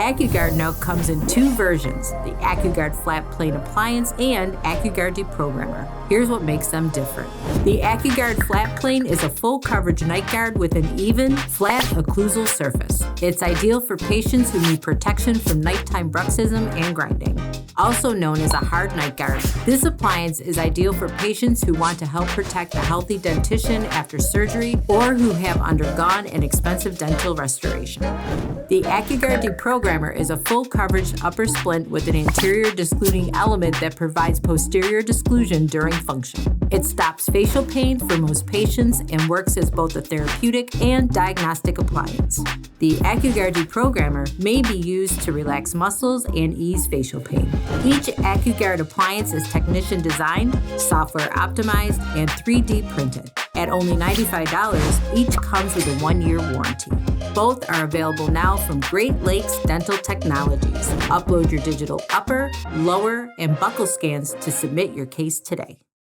AccuGUARD now comes in two versions, the AccuGUARD Flat Plane Appliance and AccuGUARD Deprogrammer. Here's what makes them different. The AccuGUARD Flat Plane is a full coverage night guard with an even, flat occlusal surface. It's ideal for patients who need protection from nighttime bruxism and grinding. Also known as a hard night guard, this appliance is ideal for patients who want to help protect a healthy dentition after surgery or who have undergone an expensive dental restoration. The AccuGUARD Deprogrammer is a full coverage upper splint with an anterior discluding element that provides posterior disclusion during function. It stops facial pain for most patients and works as both a therapeutic and diagnostic appliance. The AccuGUARD Deprogrammer may be used to relax muscles and ease facial pain. Each AccuGUARD appliance is technician designed, software optimized, and 3D printed. At only $95, each comes with a 1-year warranty. Both are available now from Great Lakes Dental Technologies. Upload your digital upper, lower, and buccal scans to submit your case today.